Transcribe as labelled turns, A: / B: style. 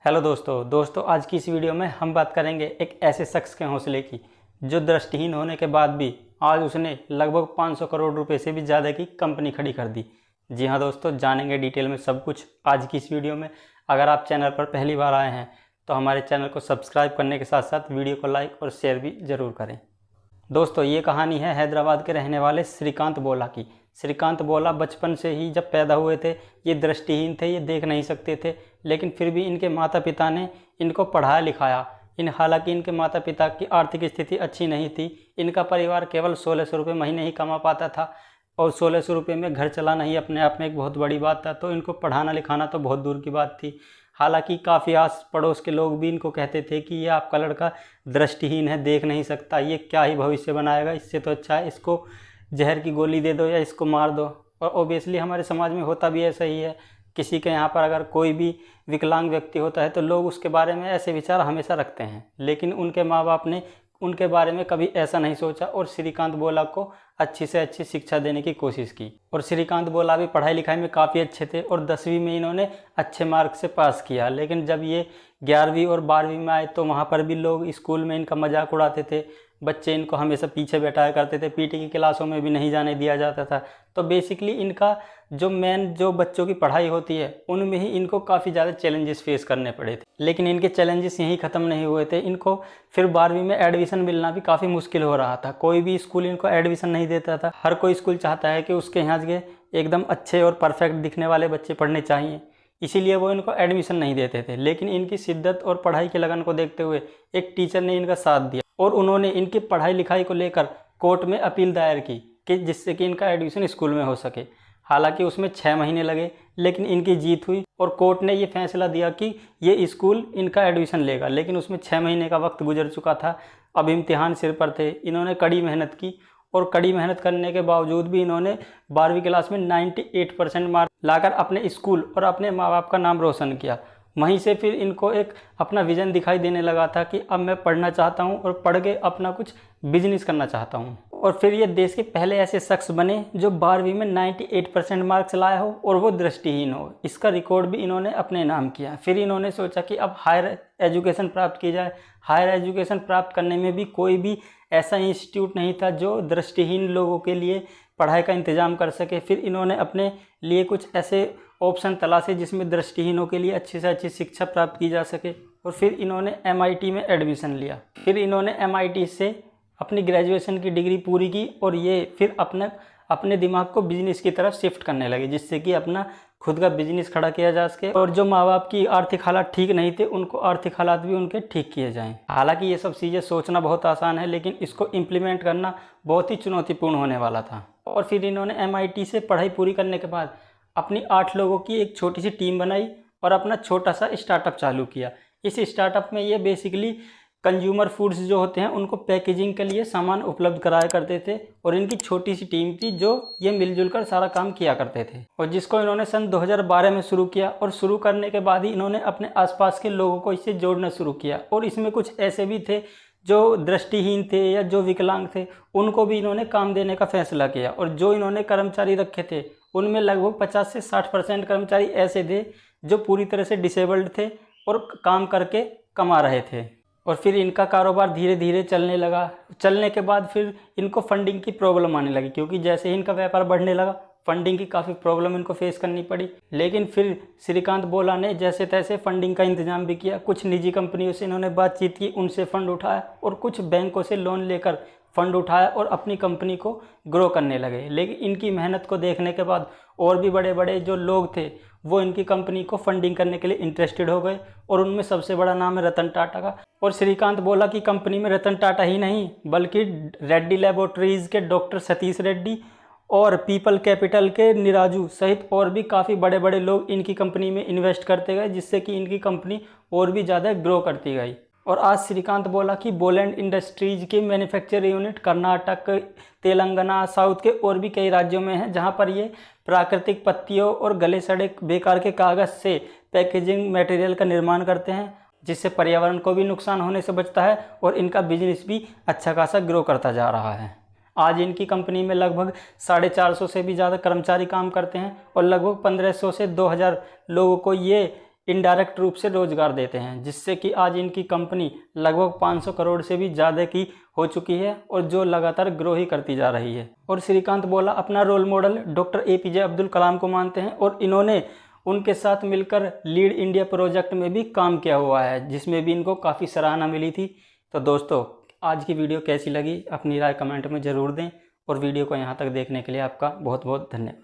A: Hello दोस्तों आज की इस वीडियो में हम बात करेंगे एक ऐसे शख्स के हौसले की जो दृष्टिहीन होने के बाद भी आज उसने लगभग 500 करोड़ रुपए से भी ज़्यादा की कंपनी खड़ी कर दी। जी हाँ दोस्तों, जानेंगे डिटेल में सब कुछ आज की इस वीडियो में। अगर आप चैनल पर पहली बार आए हैं तो हमारे चैनल को सब्सक्राइब करने के साथ साथ वीडियो को लाइक और शेयर भी ज़रूर करें। दोस्तों ये कहानी है हैदराबाद के रहने वाले श्रीकांत बोला की। श्रीकांत बोला बचपन से ही जब पैदा हुए थे ये दृष्टिहीन थे, ये देख नहीं सकते थे, लेकिन फिर भी इनके माता पिता ने इनको पढ़ाया लिखाया। हालांकि इनके माता पिता की आर्थिक स्थिति अच्छी नहीं थी। इनका परिवार केवल 1600 रुपये महीने ही कमा पाता था और 1600 रुपये में घर चलाना ही अपने आप में एक बहुत बड़ी बात था, तो इनको पढ़ाना लिखाना तो बहुत दूर की बात थी। हालांकि काफ़ी आस पड़ोस के लोग भी इनको कहते थे कि ये आपका लड़का दृष्टिहीन है, देख नहीं सकता, ये क्या ही भविष्य बनाएगा, इससे तो अच्छा है इसको जहर की गोली दे दो या इसको मार दो। और ओबियसली हमारे समाज में होता भी ऐसा ही है। किसी के यहाँ पर अगर कोई भी विकलांग व्यक्ति होता है तो लोग उसके बारे में ऐसे विचार हमेशा रखते हैं, लेकिन उनके माँ बाप ने उनके बारे में कभी ऐसा नहीं सोचा और श्रीकांत बोला को अच्छी से अच्छी शिक्षा देने की कोशिश की। और श्रीकांत बोला भी पढ़ाई लिखाई में काफ़ी अच्छे थे और 10वीं में इन्होंने अच्छे मार्क से पास किया। लेकिन जब ये 11वीं और 12वीं में आए तो वहाँ पर भी लोग स्कूल में इनका मजाक उड़ाते थे। बच्चे इनको हमेशा पीछे बैठाया करते थे, पीटी की क्लासों में भी नहीं जाने दिया जाता था। तो बेसिकली इनका जो बच्चों की पढ़ाई होती है उनमें ही इनको काफ़ी ज़्यादा चैलेंजेस फेस करने पड़े थे। लेकिन इनके चैलेंजेस यहीं ख़त्म नहीं हुए थे। इनको फिर 12वीं में एडमिशन मिलना भी काफ़ी मुश्किल हो रहा था। कोई भी स्कूल इनको एडमिशन नहीं देता था। हर कोई स्कूल चाहता है कि उसके यहाँ के एकदम अच्छे और परफेक्ट दिखने वाले बच्चे पढ़ने चाहिए, इसीलिए वो इनको एडमिशन नहीं देते थे। लेकिन इनकी शिद्दत और पढ़ाई की लगन को देखते हुए एक टीचर ने इनका साथ दिया और उन्होंने इनकी पढ़ाई लिखाई को लेकर कोर्ट में अपील दायर की कि जिससे कि इनका एडमिशन स्कूल में हो सके। हालांकि उसमें 6 महीने लगे, लेकिन इनकी जीत हुई और कोर्ट ने ये फैसला दिया कि ये स्कूल इनका एडमिशन लेगा। लेकिन उसमें 6 महीने का वक्त गुजर चुका था, अब इम्तिहान सिर पर थे। इन्होंने कड़ी मेहनत की और कड़ी मेहनत करने के बावजूद भी इन्होंने 12वीं क्लास में 98% मार्क लाकर अपने स्कूल और अपने माँ बाप का नाम रोशन किया। वहीं से फिर इनको एक अपना विज़न दिखाई देने लगा था कि अब मैं पढ़ना चाहता हूँ और पढ़ के अपना कुछ बिजनेस करना चाहता हूँ। और फिर ये देश के पहले ऐसे शख्स बने जो 12वीं में 98% मार्क्स लाया हो और वो दृष्टिहीन हो। इसका रिकॉर्ड भी इन्होंने अपने नाम किया। फिर इन्होंने सोचा कि अब हायर एजुकेशन प्राप्त की जाए। हायर एजुकेशन प्राप्त करने में भी कोई भी ऐसा इंस्टीट्यूट नहीं था जो दृष्टिहीन लोगों के लिए पढ़ाई का इंतज़ाम कर सके। फिर इन्होंने अपने लिए कुछ ऐसे ऑप्शन तलाशे जिसमें दृष्टिहीनों के लिए अच्छी से अच्छी शिक्षा प्राप्त की जा सके और फिर इन्होंने MIT में एडमिशन लिया। फिर इन्होंने MIT से अपनी ग्रेजुएशन की डिग्री पूरी की और ये फिर अपने दिमाग को बिजनेस की तरफ शिफ्ट करने लगे, जिससे कि अपना खुद का बिजनेस खड़ा किया जा सके और जो माँ बाप की आर्थिक हालात ठीक नहीं थे उनको आर्थिक हालात भी उनके ठीक किए जाएं। हालांकि ये सब चीज़ें सोचना बहुत आसान है, लेकिन इसको इम्प्लीमेंट करना बहुत ही चुनौतीपूर्ण होने वाला था। और फिर इन्होंने MIT से पढ़ाई पूरी करने के बाद अपनी 8 लोगों की एक छोटी सी टीम बनाई और अपना छोटा सा स्टार्टअप चालू किया। इस स्टार्टअप में ये बेसिकली कंज्यूमर फूड्स जो होते हैं उनको पैकेजिंग के लिए सामान उपलब्ध कराया करते थे और इनकी छोटी सी टीम थी जो ये मिलजुल कर सारा काम किया करते थे और जिसको इन्होंने सन 2012 में शुरू किया। और शुरू करने के बाद ही इन्होंने अपने आसपास के लोगों को इससे जोड़ना शुरू किया। और इसमें कुछ ऐसे भी थे जो दृष्टिहीन थे या जो विकलांग थे, उनको भी इन्होंने काम देने का फैसला किया। और जो इन्होंने कर्मचारी रखे थे उनमें लगभग 50 से 60% कर्मचारी ऐसे थे जो पूरी तरह से डिसेबल्ड थे और काम करके कमा रहे थे। और फिर इनका कारोबार धीरे धीरे चलने लगा। चलने के बाद फिर इनको फंडिंग की प्रॉब्लम आने लगी, क्योंकि जैसे ही इनका व्यापार बढ़ने लगा फंडिंग की काफ़ी प्रॉब्लम इनको फेस करनी पड़ी। लेकिन फिर श्रीकांत बोला ने जैसे तैसे फंडिंग का इंतजाम भी किया। कुछ निजी कंपनियों से इन्होंने बातचीत की, उनसे फ़ंड उठाया और कुछ बैंकों से लोन लेकर फ़ंड उठाया और अपनी कंपनी को ग्रो करने लगे। लेकिन इनकी मेहनत को देखने के बाद और भी बड़े बड़े जो लोग थे वो इनकी कंपनी को फंडिंग करने के लिए इंटरेस्टेड हो गए और उनमें सबसे बड़ा नाम है रतन टाटा का। और श्रीकांत बोला कि कंपनी में रतन टाटा ही नहीं बल्कि रेड्डी लैबोरेटरीज़ के डॉक्टर सतीश रेड्डी और पीपल कैपिटल के निराजू सहित और भी काफ़ी बड़े बड़े लोग इनकी कंपनी में इन्वेस्ट करते गए, जिससे कि इनकी कंपनी और भी ज़्यादा ग्रो करती गई। और आज श्रीकांत बोला कि बोलैंड इंडस्ट्रीज के manufacturing unit Karnataka, Telangana, south के और भी कई राज्यों में हैं, जहां पर ये प्राकृतिक पत्तियों और गले सड़े बेकार के कागज़ से पैकेजिंग मटेरियल का निर्माण करते हैं, जिससे पर्यावरण को भी नुकसान होने से बचता है और इनका बिजनेस भी अच्छा खासा ग्रो करता जा रहा है। आज इनकी कंपनी में लगभग 450 से भी ज़्यादा कर्मचारी काम करते हैं और लगभग 1500 से 2000 लोगों को ये इनडायरेक्ट रूप से रोजगार देते हैं, जिससे कि आज इनकी कंपनी लगभग 500 करोड़ से भी ज़्यादा की हो चुकी है और जो लगातार ग्रो ही करती जा रही है। और श्रीकांत बोला अपना role model doctor APJ Abdul Kalam को मानते हैं और इन्होंने उनके साथ मिलकर लीड इंडिया प्रोजेक्ट में भी काम किया हुआ है, जिसमें भी इनको काफ़ी सराहना मिली थी। तो दोस्तों, आज की वीडियो कैसी लगी अपनी राय कमेंट में ज़रूर दें और वीडियो को यहाँ तक देखने के लिए आपका बहुत बहुत धन्यवाद।